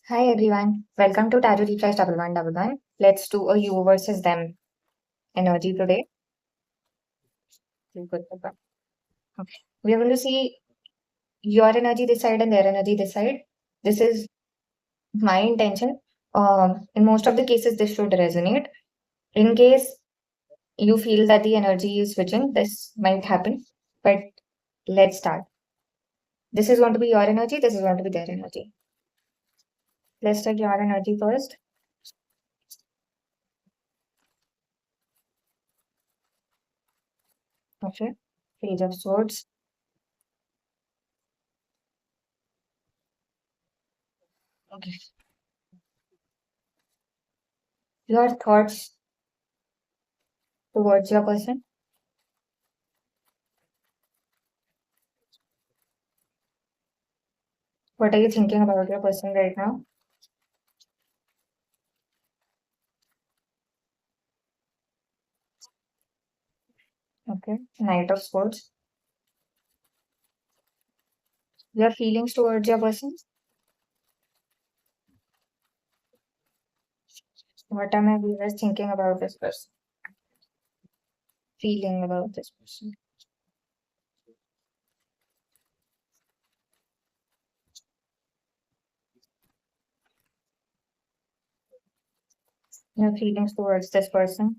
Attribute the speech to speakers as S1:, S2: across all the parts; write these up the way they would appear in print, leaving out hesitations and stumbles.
S1: Hi everyone, welcome to Tarot Refresh 1111. Let's do a you versus them energy today. Good. Okay. We are going to see your energy this side and their energy this side. This is my intention. In most of the cases, this should resonate. In case you feel that the energy is switching, this might happen. But let's start. This is going to be your energy, this is going to be their energy. Let's take your energy first. Okay. Page of Swords. Okay. Your thoughts towards your person. What are you thinking about your person right now? Okay. Knight of Swords. Your feelings towards your person. What are my viewers thinking about this person? Feeling about this person. Your feelings towards this person.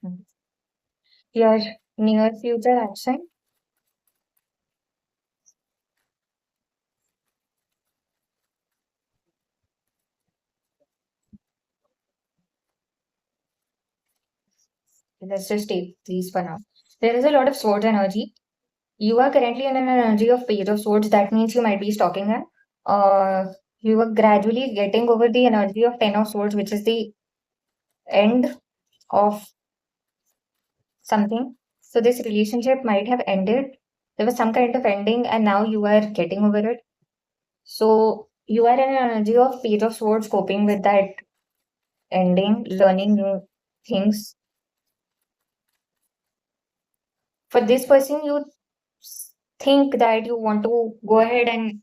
S1: Hmm. Your near future action. Let's just take these for now. There is a lot of swords energy. You are currently in an energy of Page of Swords. That means you might be stalking her. You are gradually getting over the energy of Ten of Swords, which is the end of something. So this relationship might have ended. There was some kind of ending, and now you are getting over it. So you are in an energy of Page of Swords, coping with that ending, learning new things. For this person, you think that you want to go ahead and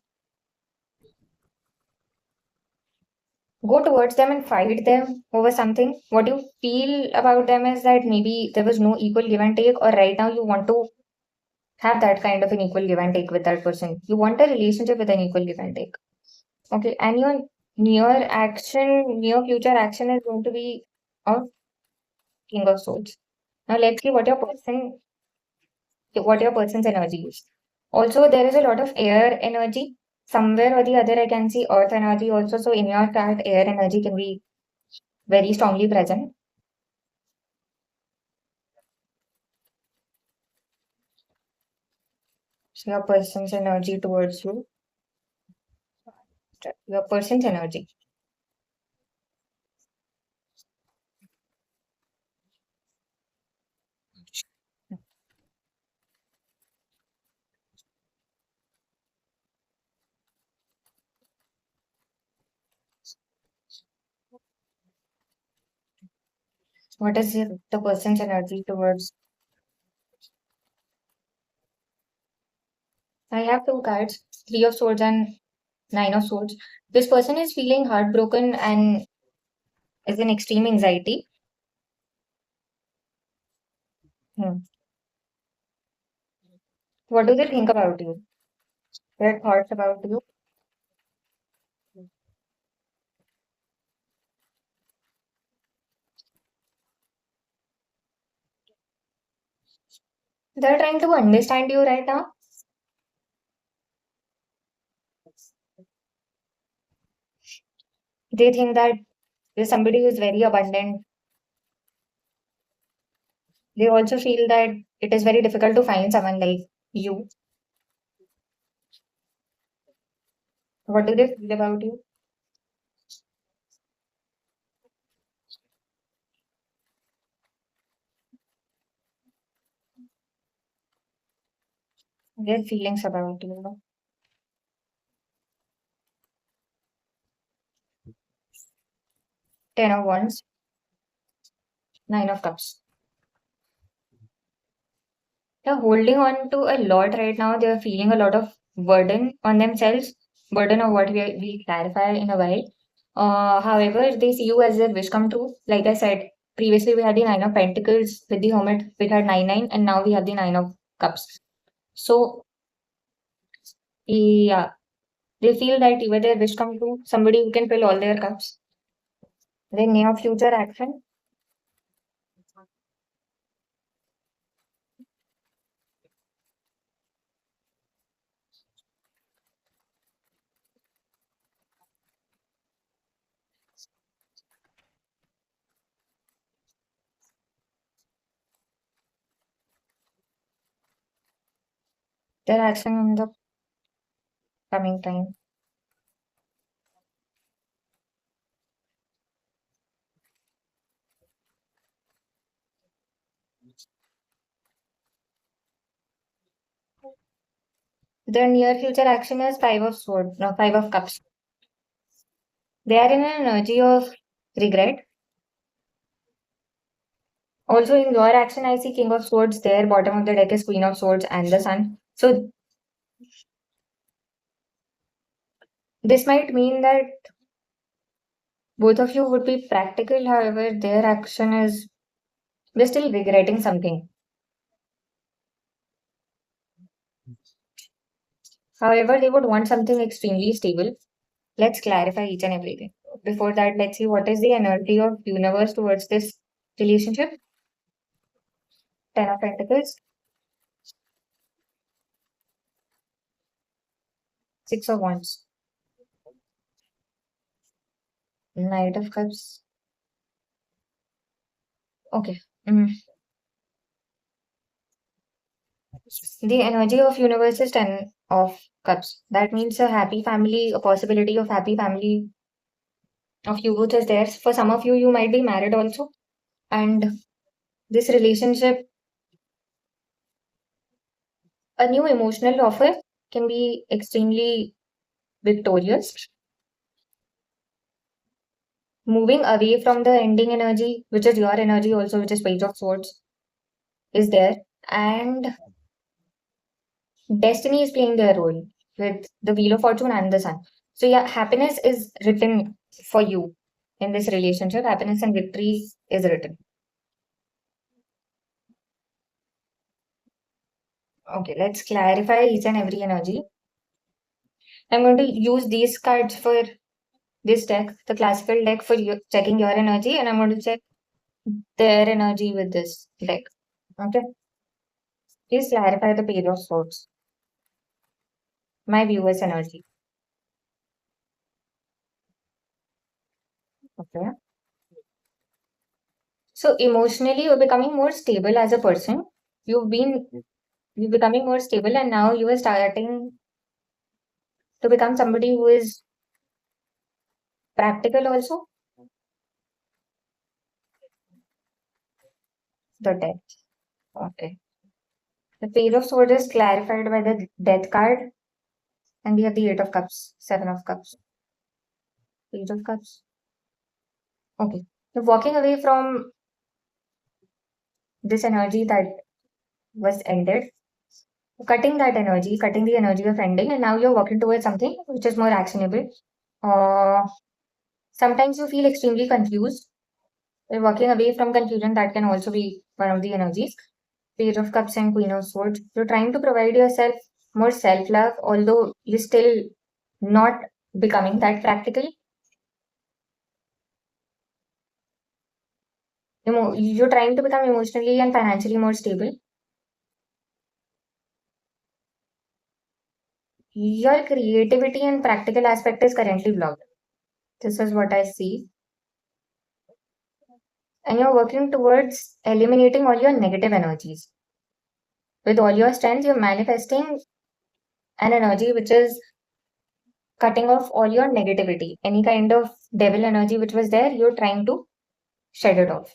S1: go towards them and fight them over something. What you feel about them is that maybe there was no equal give and take, or right now you want to have that kind of an equal give and take with that person. You want a relationship with an equal give and take. Okay, and your near future action is going to be a King of Swords. Now let's see what your person's energy is. Also, there is a lot of air energy. Somewhere or the other, I can see earth energy also. So in your chart, air energy can be very strongly present. So your person's energy towards you, your person's energy. What is the person's energy towards? I have two cards, Three of Swords and Nine of Swords. This person is feeling heartbroken and is in extreme anxiety. Hmm. What do they think about you? Their thoughts about you? They're trying to understand you right now. They think that there's somebody who's very abundant. They also feel that it is very difficult to find someone like you. What do they feel about you? Their feelings about you. Ten of Wands, Nine of Cups. They're holding on to a lot right now. They're feeling a lot of burden on themselves. Burden of what we clarify in a while. However, they see you as their wish come true. Like I said, previously we had the Nine of Pentacles with the Hermit. We had 9-9, and now we have the Nine of Cups. So, yeah, they feel that even their wish come true, somebody who can fill all their cups. Their near future action, their action in the coming time. Their near future action is Five of Swords, no, Five of Cups. They are in an energy of regret. Also, in your action, I see King of Swords there. Bottom of the deck is Queen of Swords and the Sun. So, this might mean that both of you would be practical. However, their action is they're still regretting something. However, they would want something extremely stable. Let's clarify each and everything. Before that, let's see what is the energy of universe towards this relationship. Ten of Pentacles, Six of Wands, Knight of Cups. Okay. Mm. The energy of universe is Ten of Cups. That means a happy family, a possibility of happy family of you both is there. For some of you, you might be married also. And this relationship, a new emotional offer can be extremely victorious. Moving away from the ending energy, which is your energy also, which is Page of Swords, is there. And destiny is playing their role with the Wheel of Fortune and the Sun. So, yeah, happiness is written for you in this relationship. Happiness and victory is written. Okay, let's clarify each and every energy. I'm going to use these cards for this deck, the classical deck, for you, checking your energy, and I'm going to check their energy with this deck. Okay, please clarify the Page of Swords. My viewers' energy. Okay. So emotionally, you're becoming more stable as a person. You've been you're becoming more stable, and now you are starting to become somebody who is practical also. The death. Okay. The Page of Swords is clarified by the Death card, and we have the Eight of Cups, Seven of Cups, Page of Cups. Okay. You're walking away from this energy that was ended, cutting that energy, cutting the energy of ending, and now you're walking towards something which is more actionable. Uh, Sometimes you feel extremely confused. You're walking away from confusion. That can also be one of the energies. Page of Cups and Queen of Swords. You're trying to provide yourself more self love, although you're still not becoming that practical. You're trying to become emotionally and financially more stable. Your creativity and practical aspect is currently blocked. This is what I see. And you're working towards eliminating all your negative energies. With all your strength, you're manifesting an energy which is cutting off all your negativity. Any kind of devil energy which was there, you're trying to shed it off.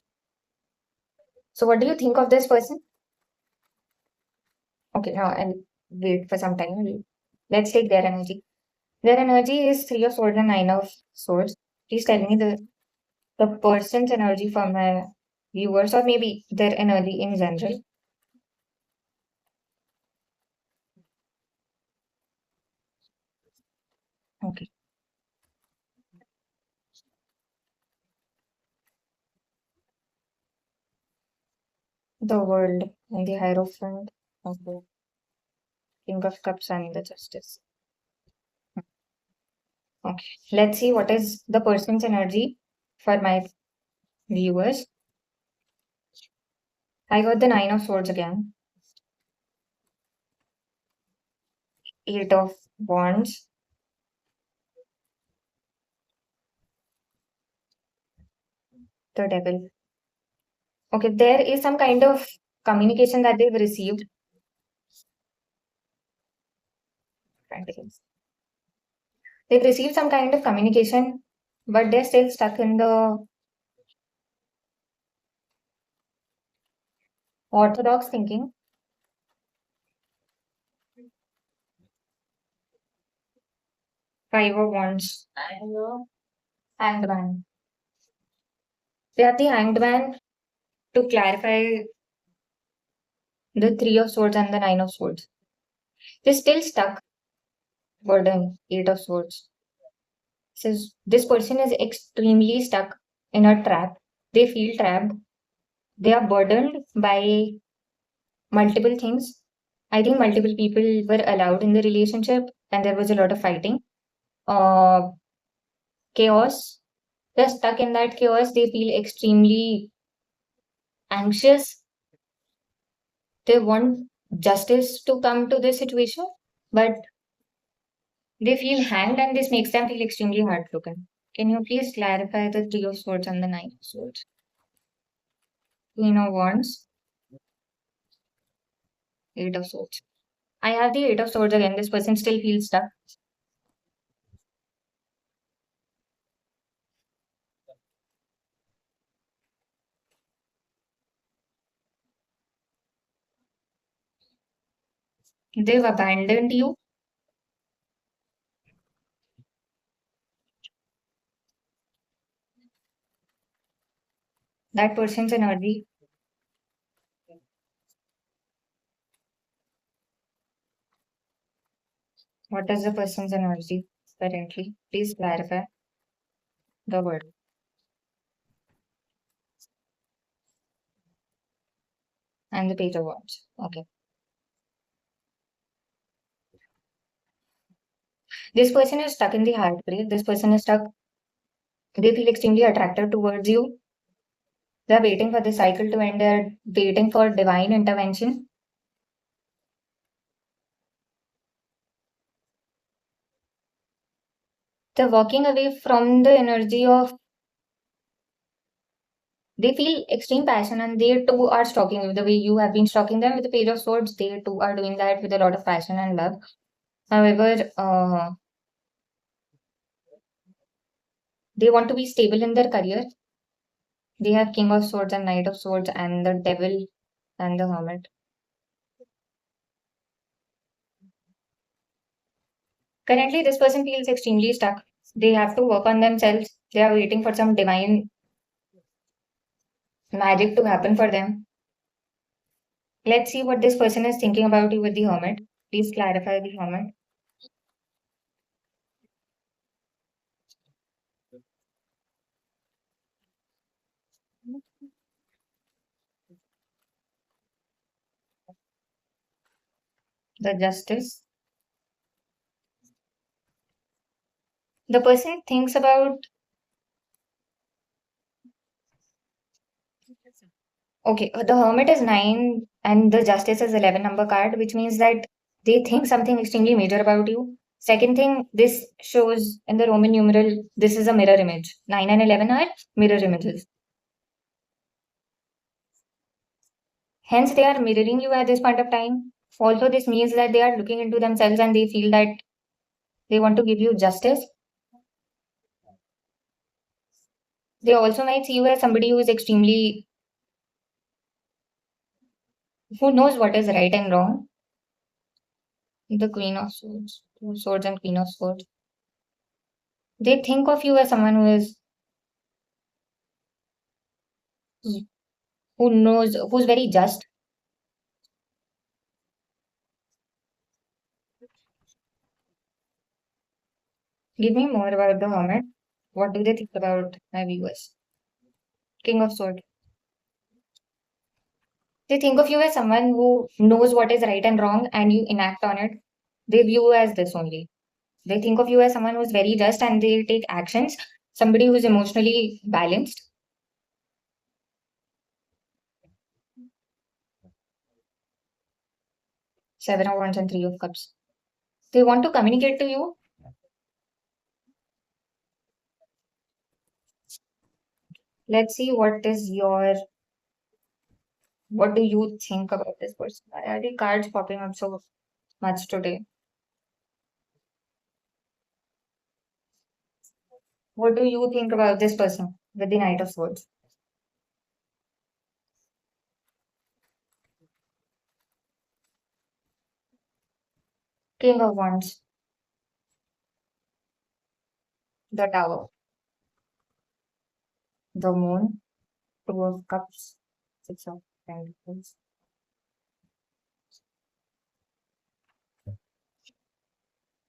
S1: So, what do you think of this person? Okay, now I'll wait for some time. Let's take their energy. Their energy is Three of Swords and Nine of Swords. Please tell me the The person's energy for my viewers, or maybe their energy in general. Okay. The world and the Hierophant. Okay. King of Cups and the Justice. Okay. Let's see what is the person's energy for my viewers. I got the Nine of Swords again. Eight of Wands. The Devil. Okay, there is some kind of communication that they've received. They've received some kind of communication, but they're still stuck in the orthodox thinking. Five of Wands. Hanged Man. They have the Hanged Man to clarify the Three of Swords and the Nine of Swords. They're still stuck. Burden. Eight of Swords. Says this person is extremely stuck in a trap. They feel trapped. They are burdened by multiple things. I think multiple people were allowed in the relationship and there was a lot of fighting. Uh, Chaos. They're stuck in that chaos. They feel extremely anxious. They want justice to come to this situation, but they feel hanged and this makes them feel extremely heartbroken. Can you please clarify the Three of Swords and the Nine of Swords? Queen of Wands, Eight of Swords. I have the Eight of Swords again. This person still feels stuck. They've abandoned you. That person's energy. What is the person's energy currently? Please clarify the word and the Page of Wands. Okay. This person is stuck in the heartbreak. This person is stuck. They feel extremely attracted towards you. They're waiting for the cycle to end. They're waiting for divine intervention. They're walking away from the energy of, they feel extreme passion and they too are stalking you the way you have been stalking them with the Page of Swords. They too are doing that with a lot of passion and love. However, they want to be stable in their career. They have King of Swords and Knight of Swords and the Devil and the Hermit. Currently, this person feels extremely stuck. They have to work on themselves. They are waiting for some divine magic to happen for them. Let's see what this person is thinking about you with the Hermit. Please clarify the Hermit. The Justice. The person thinks about, okay, the Hermit is 9 and the Justice is 11 number card, which means that they think something extremely major about you. Second thing, this shows in the Roman numeral, this is a mirror image. 9 and 11 are mirror images. Hence, they are mirroring you at this point of time. Also, this means that they are looking into themselves and they feel that they want to give you justice. They also might see you as somebody who is extremely, who knows what is right and wrong. The Queen of Swords, Two of Swords and Queen of Swords. They think of you as someone who is who knows, who's very just. Give me more about the hermit. What do they think about my viewers? King of Swords. They think of you as someone who knows what is right and wrong and you enact on it. They view you as this only. They think of you as someone who's very just and they take actions. Somebody who's emotionally balanced. Seven of Wands and Three of Cups. They want to communicate to you. Let's see what do you think about this person? Why are the cards popping up so much today? What do you think about this person with the Knight of Swords? King of Wands, the Tower, the Moon, Two of Cups, Six of Pentacles.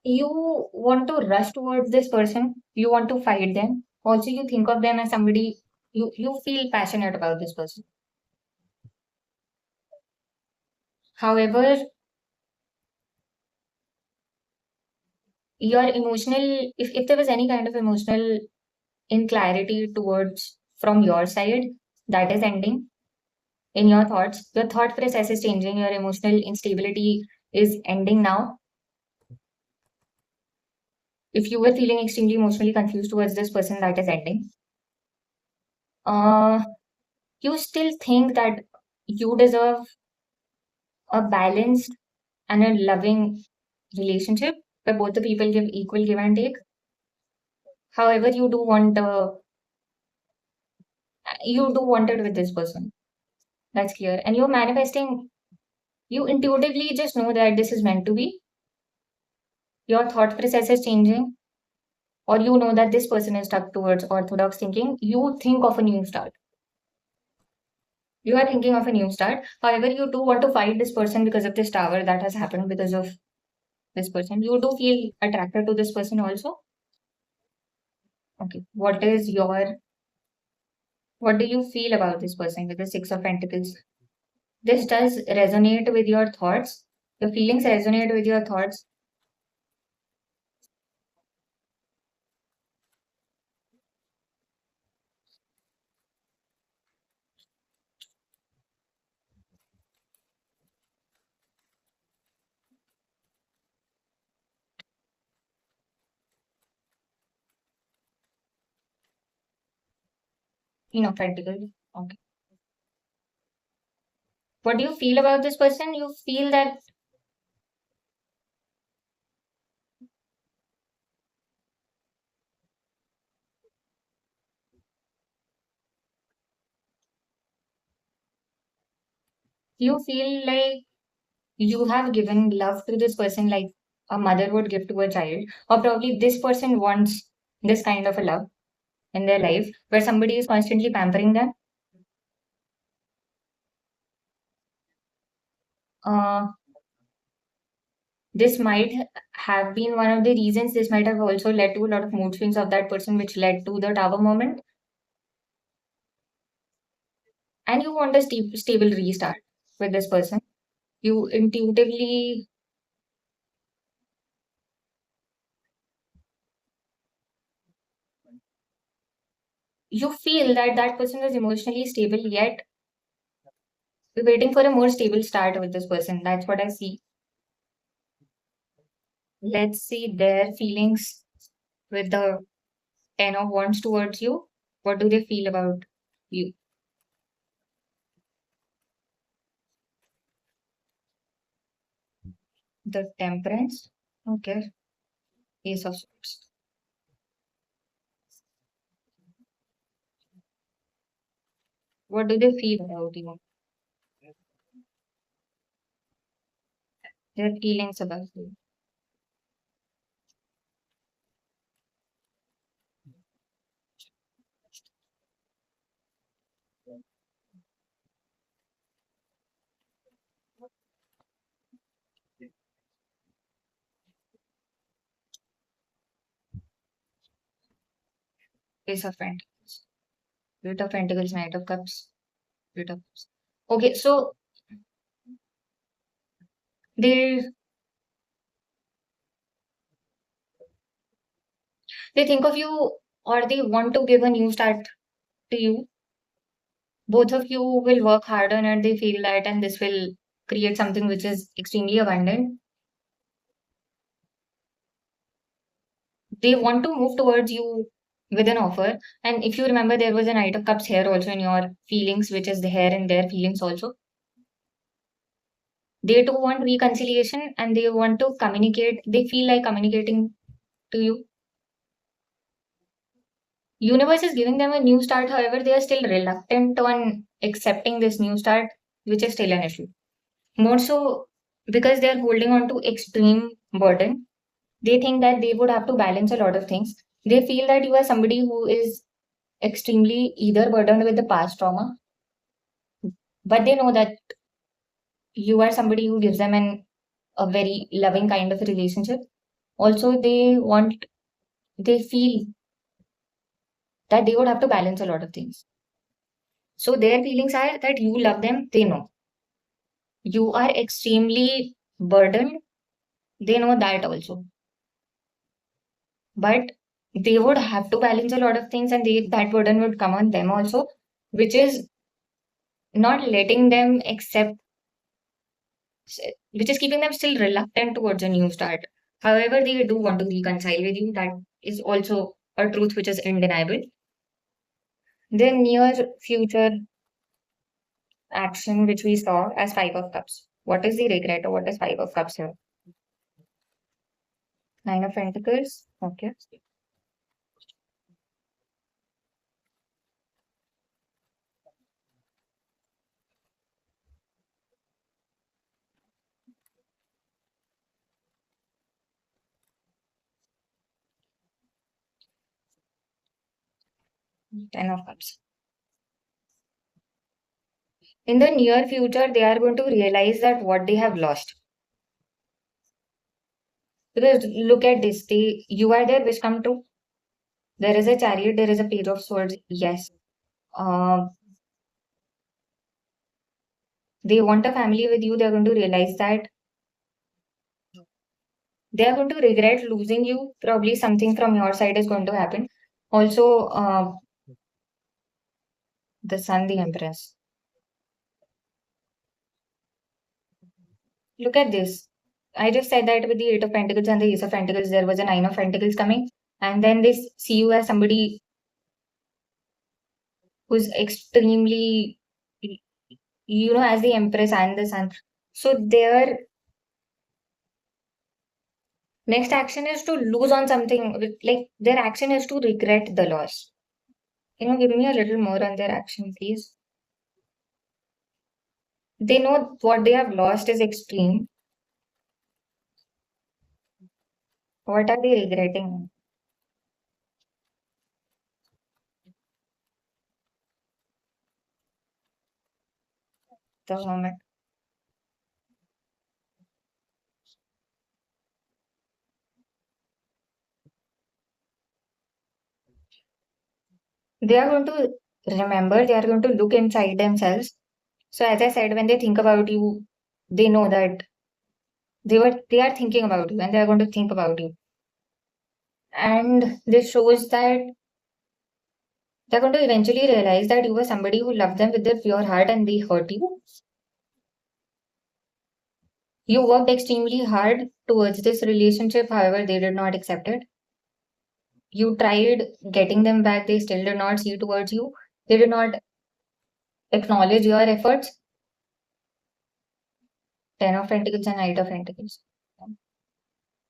S1: You want to rush towards this person, you want to fight them. Also, you think of them as somebody you feel passionate about this person. However, your emotional if there was any kind of emotional inclarity towards from your side, that is ending in your thoughts. Your thought process is changing, your emotional instability is ending now. If you were feeling extremely emotionally confused towards this person, that is ending. Uh, you still think that you deserve a balanced and a loving relationship where both the people give equal give and take. However, you do want it with this person. That's clear. And you're manifesting, you intuitively just know that this is meant to be. Your thought process is changing, or you know that this person is stuck towards orthodox thinking. You think of a new start. You are thinking of a new start. However, you do want to fight this person because of this tower that has happened because of this person. You do feel attracted to this person also. Okay. What do you feel about this person with the Six of Pentacles? This does resonate with your thoughts. Your feelings resonate with your thoughts. You know, Pentacles. Okay. What do you feel about this person? You feel that you feel like you have given love to this person like a mother would give to a child, or probably this person wants this kind of a love in their life where somebody is constantly pampering them. Uh, this might have been one of the reasons. This might have also led to a lot of mood swings of that person, which led to the tower moment. And you want a stable restart with this person. You intuitively, you feel that that person is emotionally stable, yet you're waiting for a more stable start with this person. That's what I see. Let's see their feelings with the Ten of Wands towards you. What do they feel about you? The Temperance. Okay. Ace of Swords. What do they feel about you? Their feelings about you. Ace of Pentacles, Eight of Pentacles, Knight of Cups, Eight of Cups. Okay, so they they think of you, or they want to give a new start to you. Both of you will work hard on it. They feel that, and this will create something which is extremely abundant. They want to move towards you with an offer. And if you remember, there was a Knight of Cups here also in your feelings, which is the here in their feelings also. They too want reconciliation, and they want to communicate. They feel like communicating to you. Universe is giving them a new start. However, they are still reluctant on accepting this new start, which is still an issue. More so because they are holding on to extreme burden. They think that they would have to balance a lot of things. They feel that you are somebody who is extremely either burdened with the past trauma, but they know that you are somebody who gives them a very loving kind of a relationship. Also, they feel that they would have to balance a lot of things. So their feelings are that you love them, they know. You are extremely burdened, they know that also. But they would have to balance a lot of things, and that burden would come on them also, which is not letting them accept, which is keeping them still reluctant towards a new start. However, they do want to reconcile with you. That is also a truth which is undeniable. The near future action which we saw as Five of Cups. What is the regret, or what is Five of Cups here? Nine of Pentacles. Okay. Ten of Cups. In the near future, they are going to realize that what they have lost. Because look at this, you are their wish come true. There is a chariot, there is a page of swords. Yes. Uh, they want a family with you. They're going to realize that they are going to regret losing you. Probably something from your side is going to happen. Also, the Sun, the Empress. Look at this. I just said that with the Eight of Pentacles and the Ace of Pentacles, there was a Nine of Pentacles coming. And then they see you as somebody who's extremely, as the Empress and the Sun. So their next action is to lose on something. Like their action is to regret the loss. Give me a little more on their action, please. They know what they have lost is extreme. What are they regretting? The moment. They are going to remember, they are going to look inside themselves. So as I said, when they think about you, they know that they are thinking about you, and they are going to think about you. And this shows that they're going to eventually realize that you were somebody who loved them with their pure heart and they hurt you. You worked extremely hard towards this relationship, however, they did not accept it. You tried getting them back, they still did not see towards you. They did not acknowledge your efforts. Ten of Pentacles and Knight of Pentacles.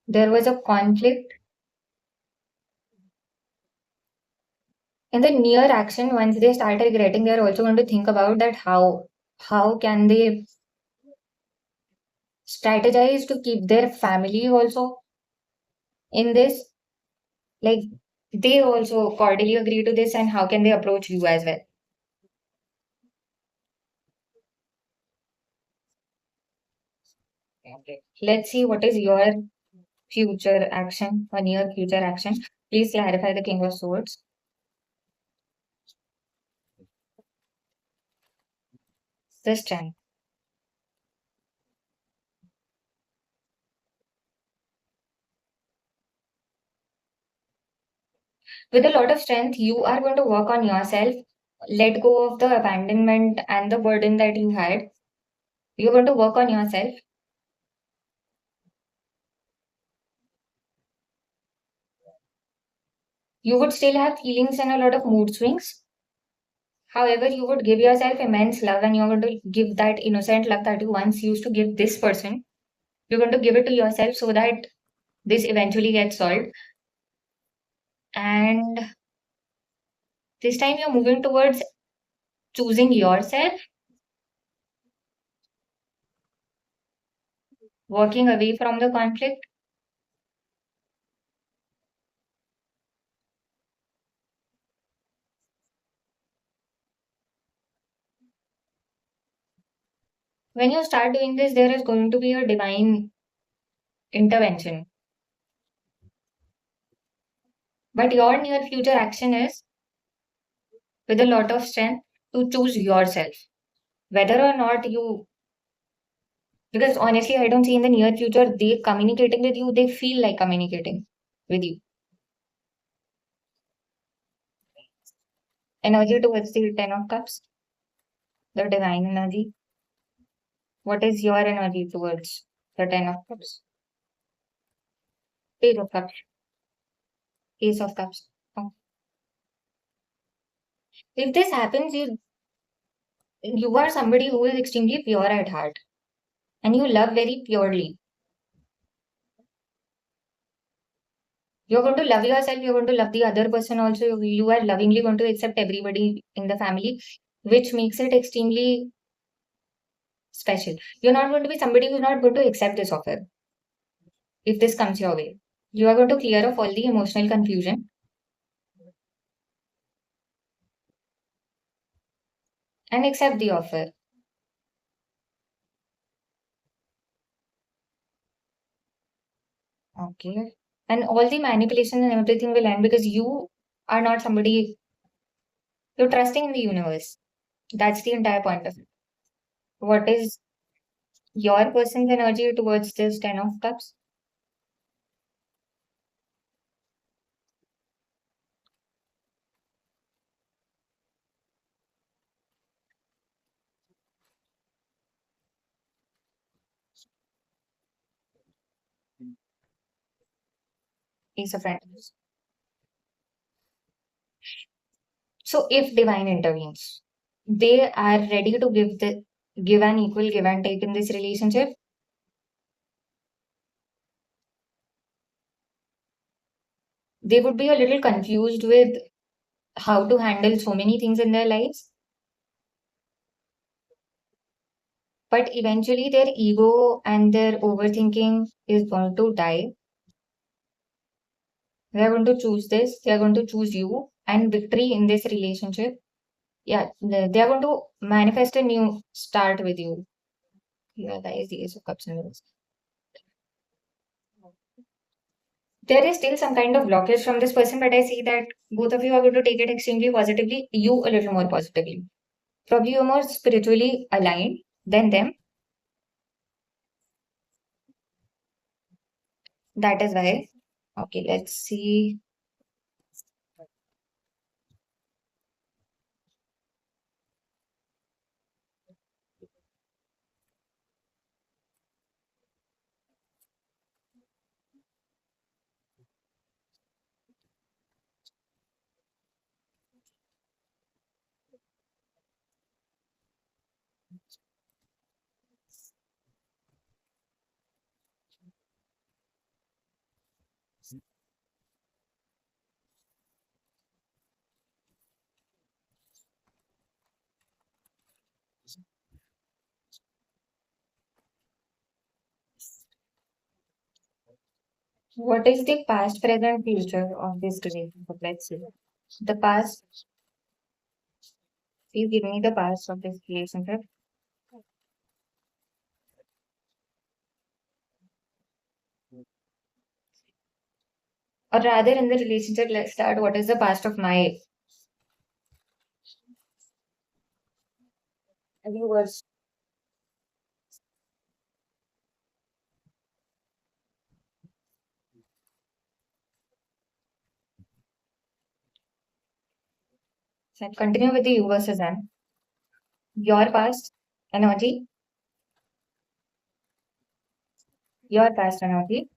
S1: There was a conflict. In the near action, once they start regretting, they're also going to think about that how can they strategize to keep their family also in this. Like they also cordially agree to this, and how can they approach you as well. Okay. Let's see what is your future action or near future action. Please clarify the King of Swords. the strength. With a lot of strength, you are going to work on yourself, let go of the abandonment and the burden that you had. You're going to work on yourself. You would still have feelings and a lot of mood swings. However, you would give yourself immense love and you're going to give that innocent love that you once used to give this person. You're going to give it to yourself so that this eventually gets solved. And this time you're moving towards choosing yourself, walking away from the conflict. When you start doing this, there is going to be a divine intervention. But your near future action is with a lot of strength to choose yourself. Whether or not you, because honestly, I don't see in the near future they communicating with you, they feel like communicating with you. Energy towards the Ten of Cups, the divine energy. What is your energy towards the Ten of Cups? Page of Cups, Ace of Cups. Oh. If this happens, you are somebody who is extremely pure at heart and you love very purely. You're going to love yourself, you're going to love the other person also. You are lovingly going to accept everybody in the family, which makes it extremely special. You're not going to be somebody who's not going to accept this offer if this comes your way. You are going to clear off all the emotional confusion and accept the offer. Okay. And all the manipulation and everything will end because you are not somebody, you're trusting in the universe. That's the entire point of it. What is your person's energy towards this Ten of Cups? Ace of Pentacles. So if divine intervenes, they are ready to give an equal give and take in this relationship. They would be a little confused with how to handle so many things in their lives, but eventually their ego and their overthinking is going to die. They are going to choose this. They are going to choose you and victory in this relationship. Yeah, they are going to manifest a new start with you. Yeah, that is the Ace of Cups in this. There is still some kind of blockage from this person, but I see that both of you are going to take it extremely positively. You a little more positively. Probably you're more spiritually aligned than them. That is why. Okay, let's see. What is the past, present, future of this relationship? Let's see. The past, please give me the past of this relationship. Or rather, in the relationship, let's start. What is the past of my viewers? So I'll continue with the you versus them. Your past energy, your past energy,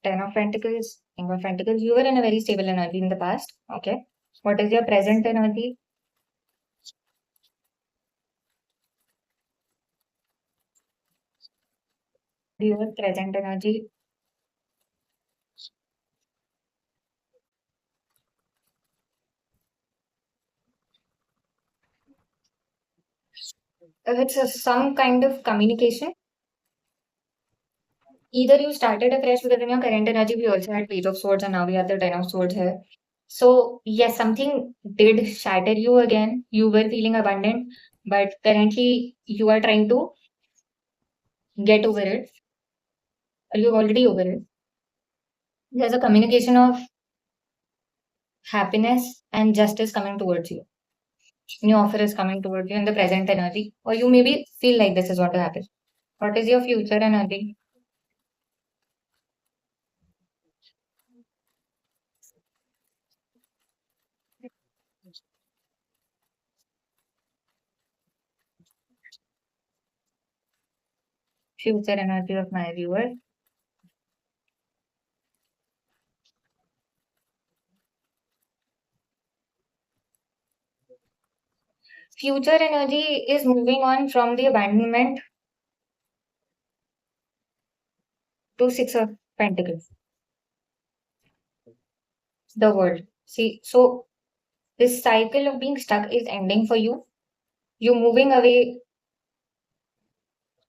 S1: 10 of Pentacles, King of Pentacles. You were in a very stable energy in the past. Okay. What is your present energy? Your present energy. It's some kind of communication. Either you started afresh because in your current energy, we also had Page of Swords and now we have the Ten of Swords here. So, yes, something did shatter you again. You were feeling abundant, but currently you are trying to get over it, or you're already over it. There's a communication of happiness and justice coming towards you. New offer is coming towards you in the present energy, or you maybe feel like this is what to happen. What is your future energy? Future energy of my viewer. Future energy is moving on from the abandonment to Six of Pentacles, the world. See, so this cycle of being stuck is ending for you. You're moving away.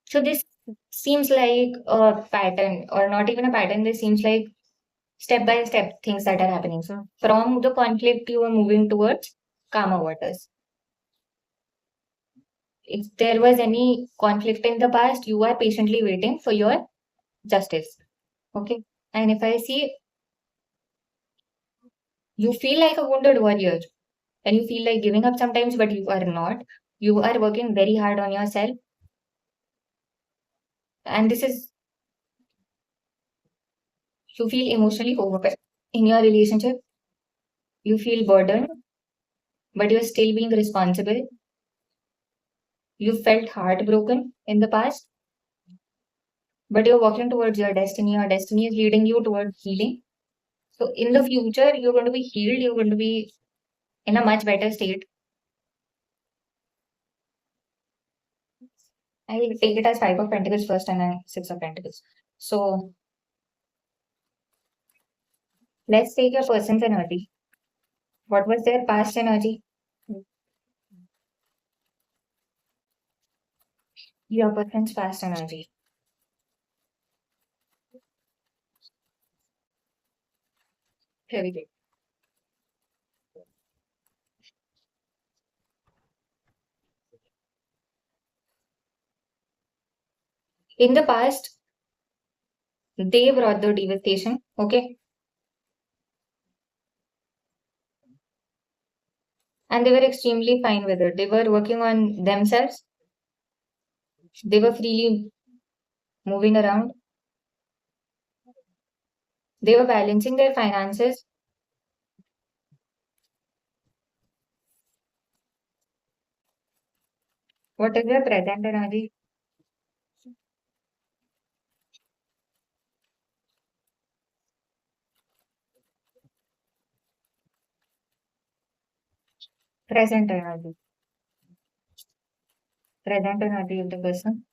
S1: So this seems like a pattern, or not even a pattern. This seems like step by step things that are happening. So from the conflict, you are moving towards calmer waters. If there was any conflict in the past, you are patiently waiting for your justice. Okay. And if I see you feel like a wounded warrior and you feel like giving up sometimes, but you are not. You are working very hard on yourself. And this is, you feel emotionally overwhelmed in your relationship. You feel burdened, but you're still being responsible. You felt heartbroken in the past, but you're walking towards your destiny. Your destiny is leading you towards healing. So in the future, you're going to be healed. You're going to be in a much better state. I'll take it as Five of Pentacles first and then Six of Pentacles. So let's take your person's energy. What was their past energy? Your person's past energy. Here we go. In the past, they brought the devastation, okay? And they were extremely fine with it. They were working on themselves. They were freely moving around. They were balancing their finances. What is their present energy? Present energy. Present energy of the person.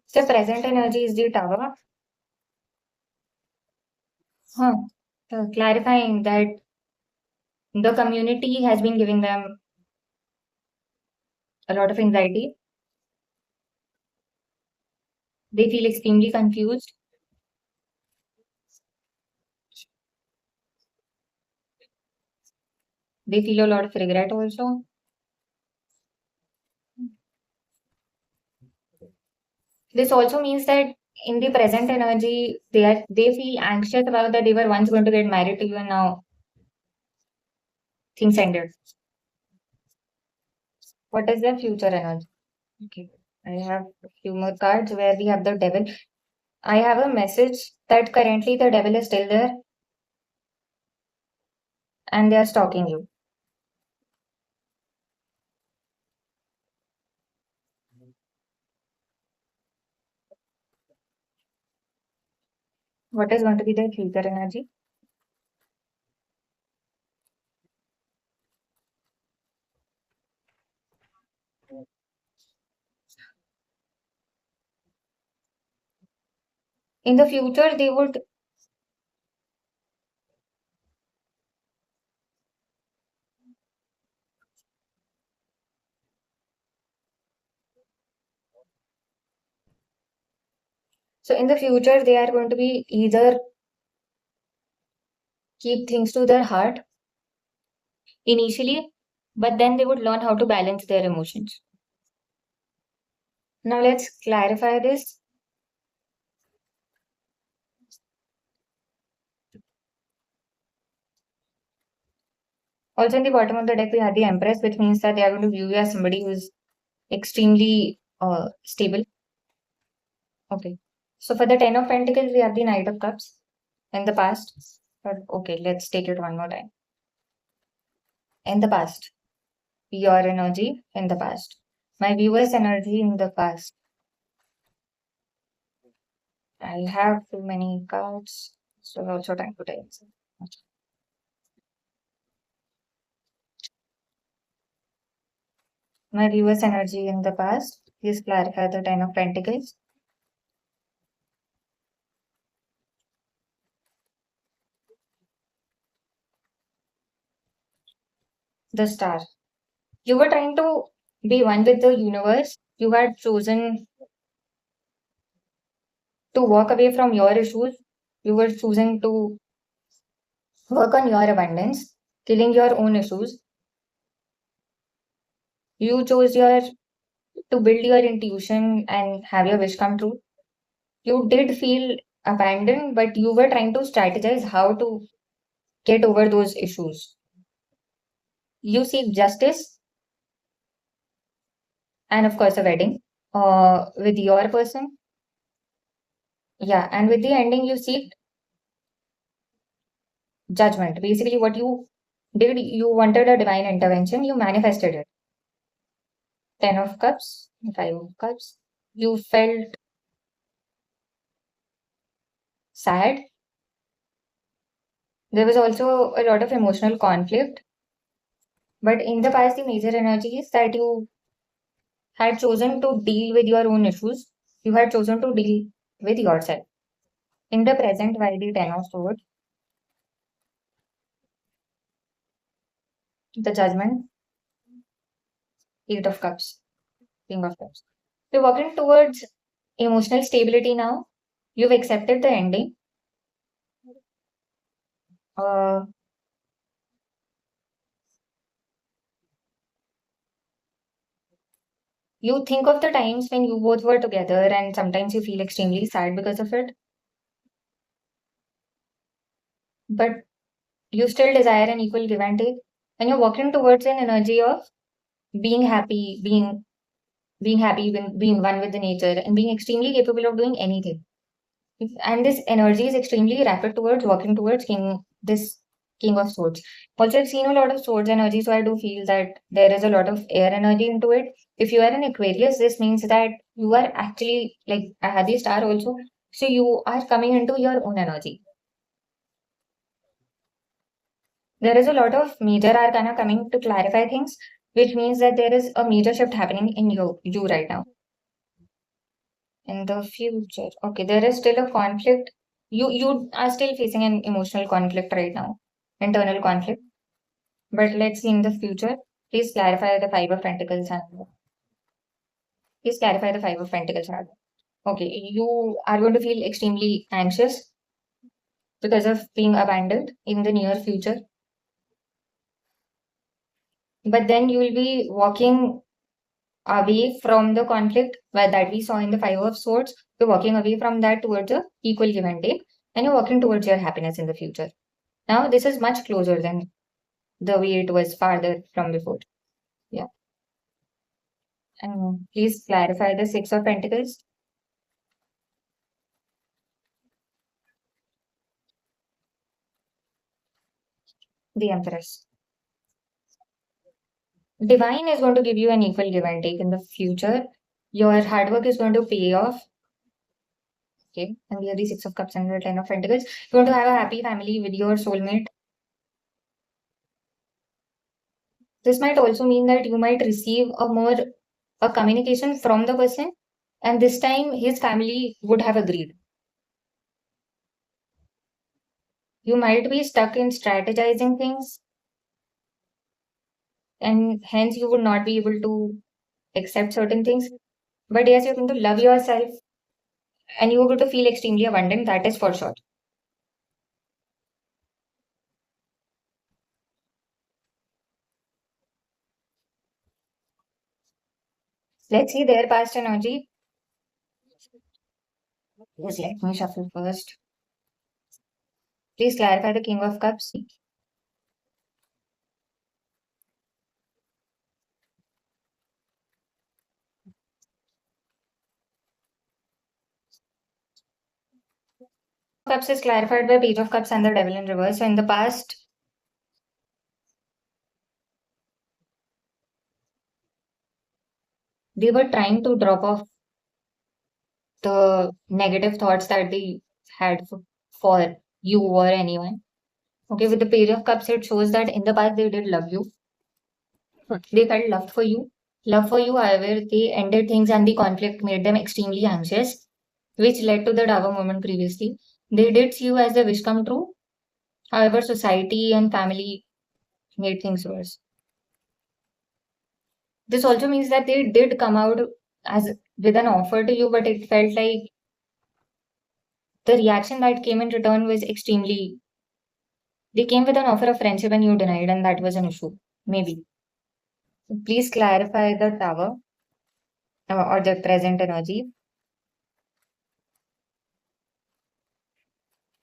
S1: So present energy is the tower. Huh. So clarifying that the community has been giving them a lot of anxiety. They feel extremely confused. They feel a lot of regret also. This also means that in the present energy, they feel anxious about that they were once going to get married to you and now things ended. What is their future energy? Okay. I have a few more cards where we have the devil. I have a message that currently the devil is still there and they are stalking you. What is going to be their future energy? In the future, they would. So in the future, they are going to be either keep things to their heart initially, but then they would learn how to balance their emotions. Now let's clarify this. Also, in the bottom of the deck, we have the Empress, which means that they are going to view you as somebody who's extremely stable. Okay. So for the Ten of Pentacles, we have the Knight of Cups in the past. But okay, let's take it one more time. In the past, your energy in the past, my viewer's energy in the past. I have too many cards, so also time to take. My viewer's energy in the past. Please clarify the Ten of Pentacles. The Star. You were trying to be one with the universe. You had chosen to walk away from your issues. You were choosing to work on your abundance, killing your own issues. You chose your to build your intuition and have your wish come true. You did feel abandoned, but you were trying to strategize how to get over those issues. You seek justice and, of course, a wedding with your person. Yeah, and with the ending, you seek judgment. Basically, what you did, you wanted a divine intervention, you manifested it. Ten of Cups, Five of Cups. You felt sad. There was also a lot of emotional conflict. But in the past, the major energy is that you had chosen to deal with your own issues. You had chosen to deal with yourself. In the present, why the Ten of Swords, the Judgment, Eight of Cups, King of Cups. You're working towards emotional stability now. You've accepted the ending. Uh, you think of the times when you both were together, and sometimes you feel extremely sad because of it. But you still desire an equal give and take. And you're working towards an energy of being happy, being happy, being one with the nature, and being extremely capable of doing anything. And this energy is extremely rapid towards working towards this King of Swords. Also, I've seen a lot of swords energy, so I do feel that there is a lot of air energy into it. If you are an Aquarius, this means that you are actually like I had the star also. So you are coming into your own energy. There is a lot of major arcana coming to clarify things, which means that there is a major shift happening in you right now. In the future. Okay, there is still a conflict. You are still facing an emotional conflict right now, internal conflict. But let's see in the future. Please clarify the Five of Pentacles and please clarify the Five of Pentacles. Rather. Okay, you are going to feel extremely anxious because of being abandoned in the near future. but then you will be walking away from the conflict that we saw in the Five of Swords. You're walking away from that towards a equal give and take, and you're walking towards your happiness in the future. Now, this is much closer than the way it was farther from before. Yeah. And please clarify the Six of Pentacles, the Empress. Divine is going to give you an equal give and take in the future. Your hard work is going to pay off. Okay. And we have the Six of Cups and the Ten of Pentacles. You're going to have a happy family with your soulmate. This might also mean that you might receive a communication from the person, and this time his family would have agreed. You might be stuck in strategizing things, and hence you would not be able to accept certain things. But yes, you're going to love yourself and you're going to feel extremely abundant, that is for sure. Let's see their past energy. Yes, let me shuffle first. Please clarify the King of Cups. Cups is clarified by Page of Cups and the Devil in reverse. So in the past, they were trying to drop off the negative thoughts that they had for you or anyone. Okay, with the Page of Cups, it shows that in the past they did love you. They felt love for you. Love for you, however, they ended things and the conflict made them extremely anxious, which led to the Tower moment previously. They did see you as a wish come true. However, society and family made things worse. This also means that they did come out as with an offer to you, but it felt like the reaction that came in return was extremely. They came with an offer of friendship and you denied, and that was an issue. Maybe. Please clarify the tower or the present energy.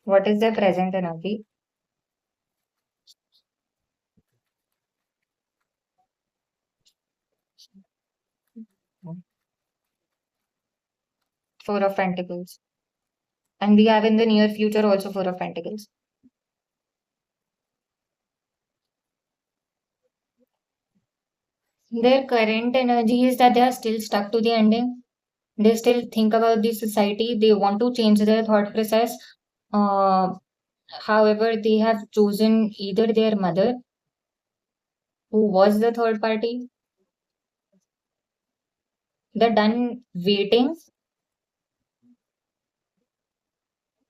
S1: What is the present energy? Four of Pentacles. And we have in the near future also Four of Pentacles. Their current energy is that they are still stuck to the ending. They still think about the society. They want to change their thought process. Uh, However, they have chosen either their mother, who was the third party. They're done waiting.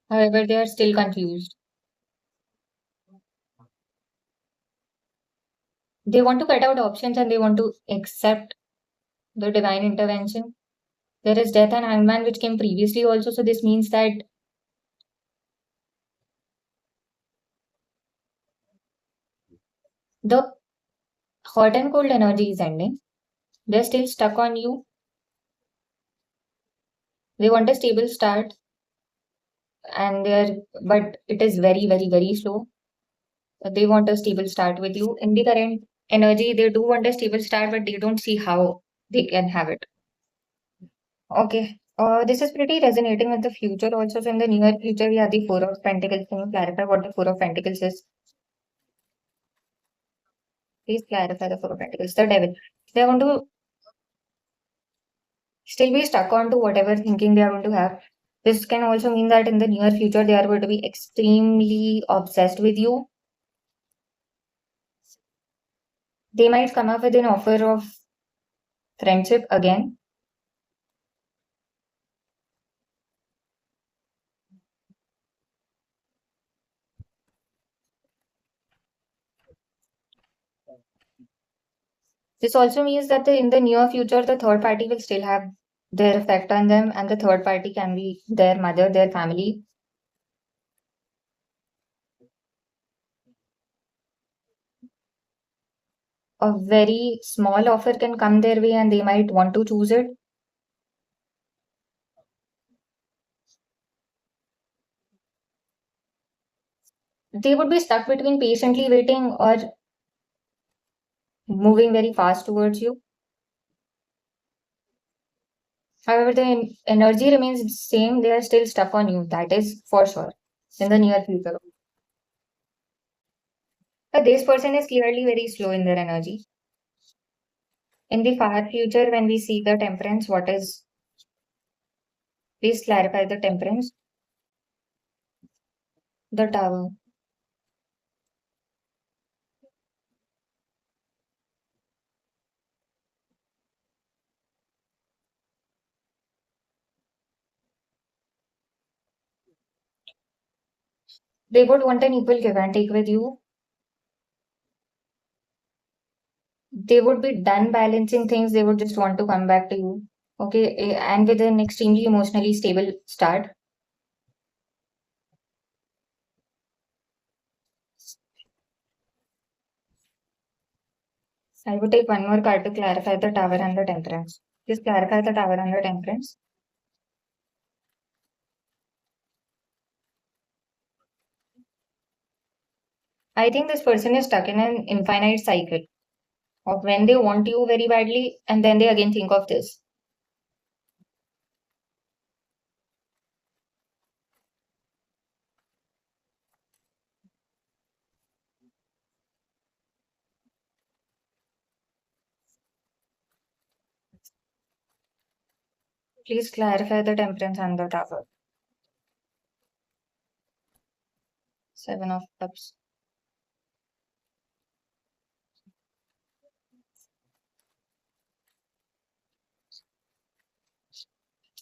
S1: However, they are still confused. They want to cut out options and they want to accept the divine intervention. There is death and hangman, which came previously also. So this means that the hot and cold energy is ending. They're still stuck on you. They want a stable start, and but it is very, very, very slow. They want a stable start with you. In the current energy, they do want a stable start, but they don't see how they can have it. Okay. This is pretty resonating with the future also. So in the near future, we have the Four of Pentacles. Can you clarify what the Four of Pentacles is? Please clarify the Four of Pentacles. The Devil. They want to still be stuck on to whatever thinking they are going to have. This can also mean that in the near future, they are going to be extremely obsessed with you. They might come up with an offer of friendship again. This also means that in the near future, the third party will still have their effect on them, and the third party can be their mother, their family. a very small offer can come their way and they might want to choose it. They would be stuck between patiently waiting or moving very fast towards you. However, the energy remains the same. They are still stuck on you. That is for sure in the near future. But this person is clearly very slow in their energy. In the far future, when we see the temperance, what is, please clarify the temperance, the tower. They would want an equal give and take with you. They would be done balancing things. They would just want to come back to you. Okay. And with an extremely emotionally stable start. I would take one more card to clarify the tower and the temperance. Just clarify the tower and the temperance. I think this person is stuck in an infinite cycle of when they want you very badly and then they again think of this. Please clarify the temperance and the tower. Seven of Cups.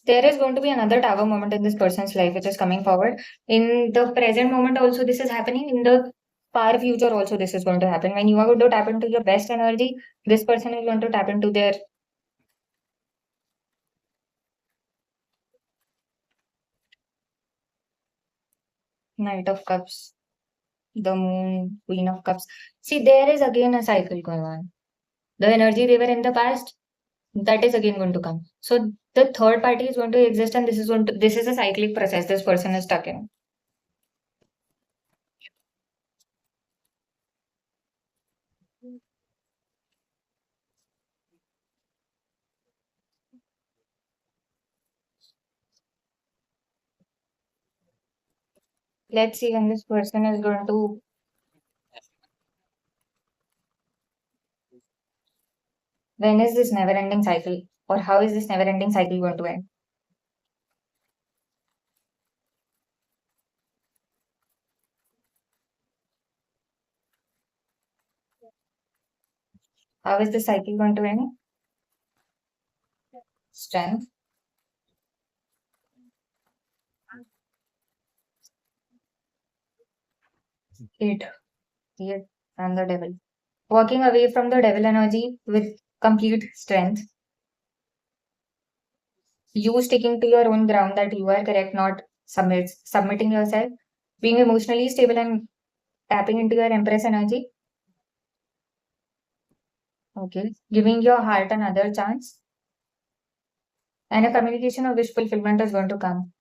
S1: There is going to be another tower moment in this person's life which is coming forward. In the present moment, also, this is happening. In the far future, also, this is going to happen. When you are going to tap into your best energy, this person is going to tap into their Knight of Cups, the Moon, Queen of Cups. See, there is again a cycle going on. The energy they were in the past, that is again going to come. So the third party is going to exist, and this is a cyclic process this person is stuck in. Let's see when this person is going to, when is this never ending cycle, or how is this never ending cycle going to end? How is this cycle going to end? Strength, eight, eight, and the devil. Walking away from the devil energy with complete strength. You sticking to your own ground that you are correct, not submitting yourself. Being emotionally stable and tapping into your empress energy. Okay. Giving your heart another chance. And a communication of wish fulfillment is going to come.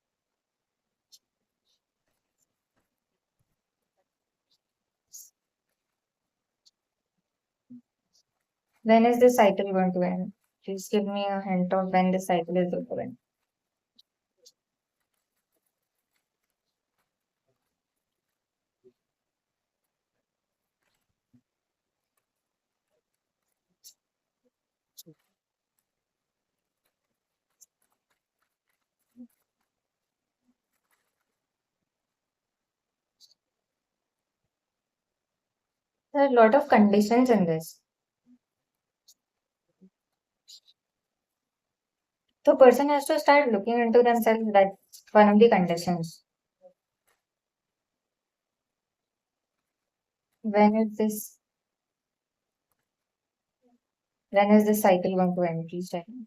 S1: When is this cycle going to end? Please give me a hint of when this cycle is going to end. There are a lot of conditions in this. The person has to start looking into themselves. That's one of the conditions. When is this when is this cycle going to end? Please tell me.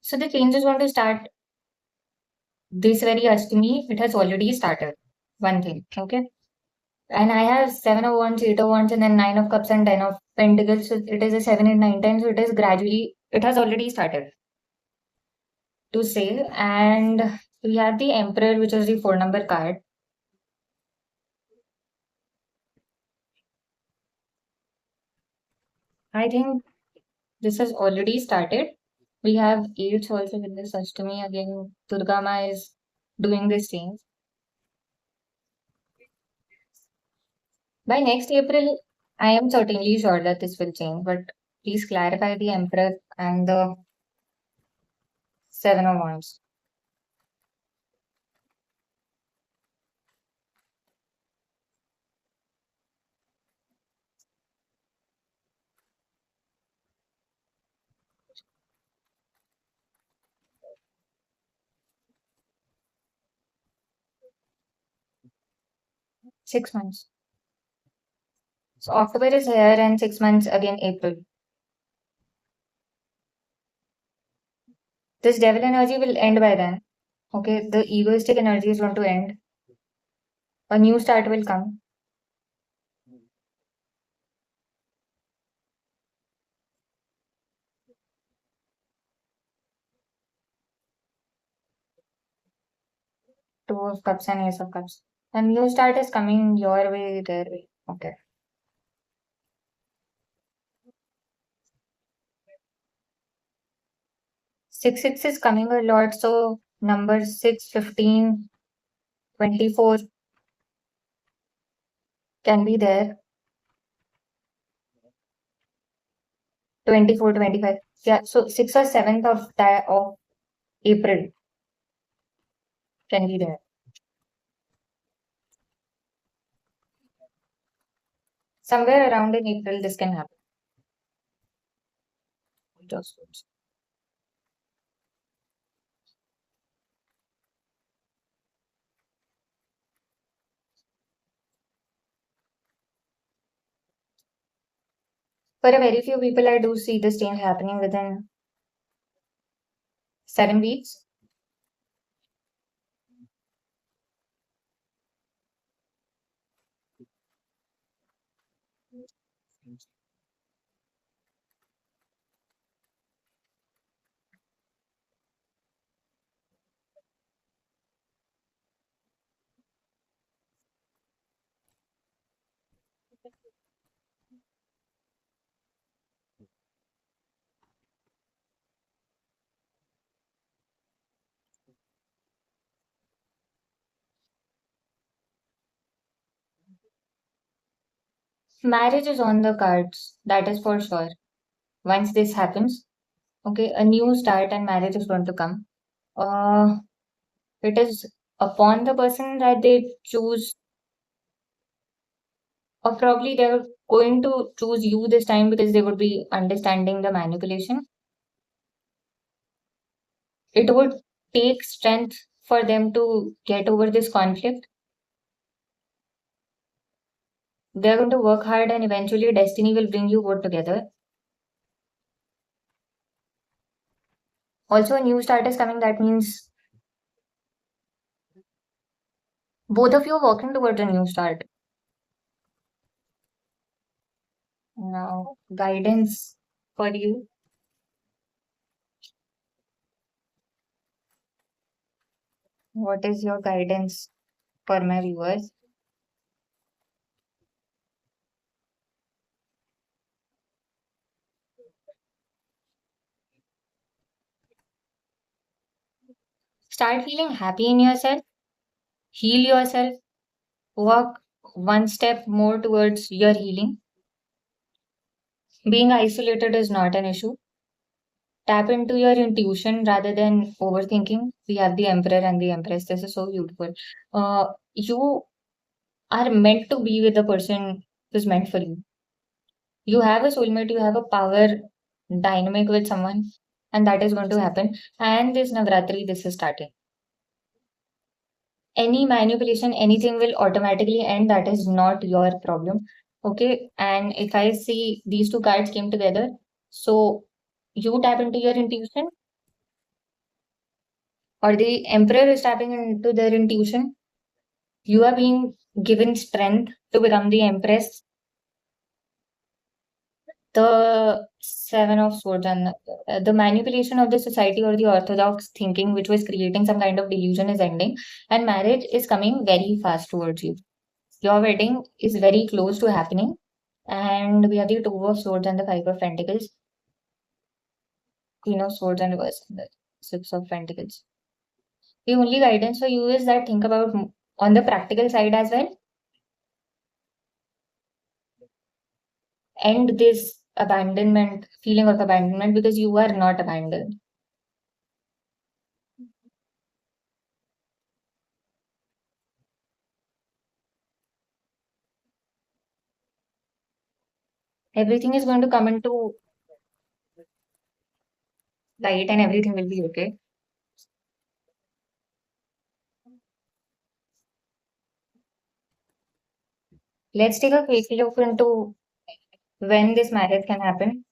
S1: So the change is going to start this very Ashtami. It has already started. One thing, okay? And I have 7 of Wands, 8 of Wands, and then 9 of Cups and 10 of Pentacles. So it is a 7 and 9 times. So it is gradually, it has already started to say. And we have the Emperor, which is the 4 number card. I think this has already started. We have eights also with this Ashtami. Again, Durga Maa is doing this thing. By next April, I am certainly sure that this will change, but please clarify the Emperor and the 7 of Wands. 6 months. So October is here and 6 months again April. This devil energy will end by then. Okay, the egoistic energy is going to end. A new start will come. Two of Cups and Ace of Cups. A new start is coming your way, their way. Okay. 6 6 is coming a lot. So numbers 6, 15, 24 can be there. 24, 25. Yeah, so 6th or 7th of April can be there. Somewhere around in April, this can happen. Just for a very few people, I do see this change happening within 7 weeks. Marriage is on the cards, that is for sure. Once this happens, okay, a new start and marriage is going to come. Uh, it is upon the person that they choose, or probably they're going to choose you this time because they would be understanding the manipulation. It would take strength for them to get over this conflict. They're going to work hard, and eventually, destiny will bring you both together. Also, a new start is coming. That means both of you are working towards a new start. Now, guidance for you. What is your guidance for my viewers? Start feeling happy in yourself, heal yourself, work one step more towards your healing. Being isolated is not an issue. Tap into your intuition rather than overthinking. We have the Emperor and the Empress. This is so beautiful. You are meant to be with the person who's meant for you. You have a soulmate, you have a power dynamic with someone, and that is going to happen. And this Navratri, this is starting. Any manipulation, anything will automatically end. That is not your problem. Okay. And if I see these two cards came together, so you tap into your intuition, or the emperor is tapping into their intuition. You are being given strength to become the empress. The Seven of Swords and the manipulation of the society or the orthodox thinking, which was creating some kind of delusion, is ending, and marriage is coming very fast towards you. Your wedding is very close to happening, and we have the Two of Swords and the Five of Pentacles, Queen of Swords and reverse, and the Six of Pentacles. The only guidance for you is that think about on the practical side as well. End this abandonment, feeling of abandonment, because you are not abandoned. Everything is going to come into light and everything will be okay. Let's take a quick look into when this marriage can happen.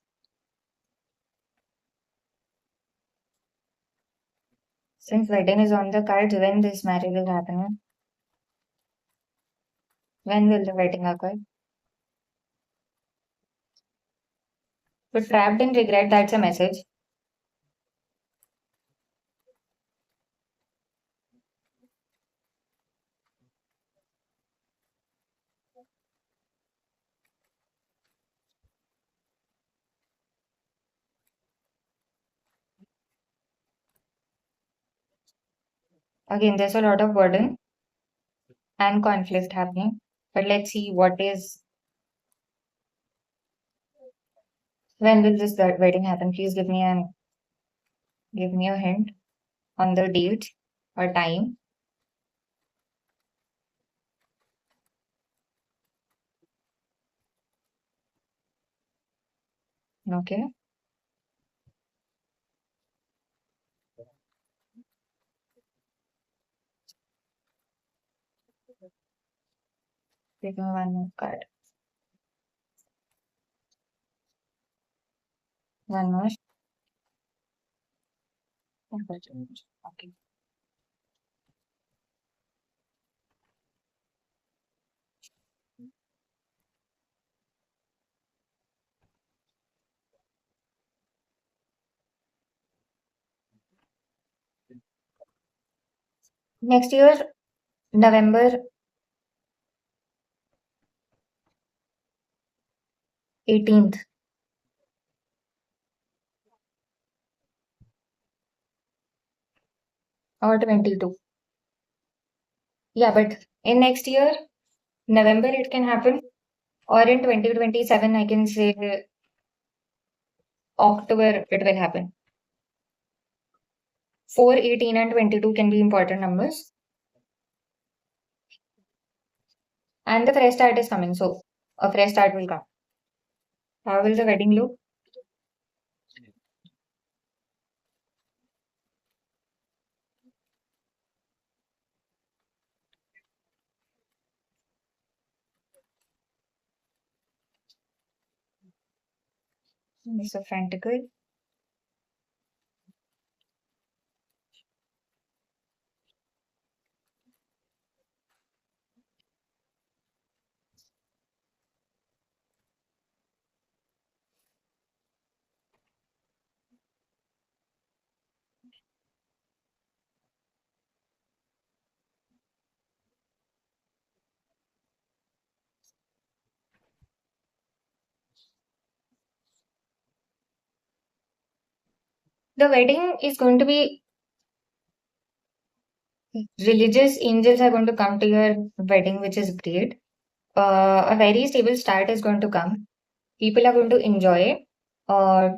S1: Since wedding is on the cards, when this marriage is happening, when will the wedding occur? But trapped in regret, that's a message. Again, there's a lot of burden and conflict happening. But let's see what is, when will this wedding happen? Please give me a hint on the date or time. Okay. Give me one more card. One more. Okay. Next year, November 18th or 22. Yeah, but in next year, November it can happen, or in 2027, I can say October it will happen. 4, 18, and 22 can be important numbers. And the fresh start is coming, so a fresh start will come. How will the wedding look? Miss of Pentacle. The wedding is going to be religious angels are going to come to your wedding, which is great. A very stable start is going to come. People are going to enjoy. Uh,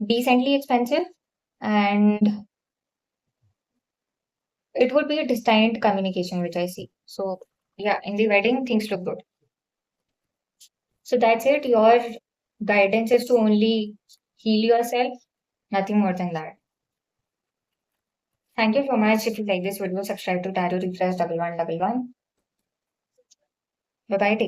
S1: Decently expensive, and it would be a distant communication, which I see. So, yeah, in the wedding, things look good. So that's it. Your guidance is to only heal yourself, nothing more than that. Thank you so much. If you like this video, subscribe to Tarot Refresh 1111. Bye bye.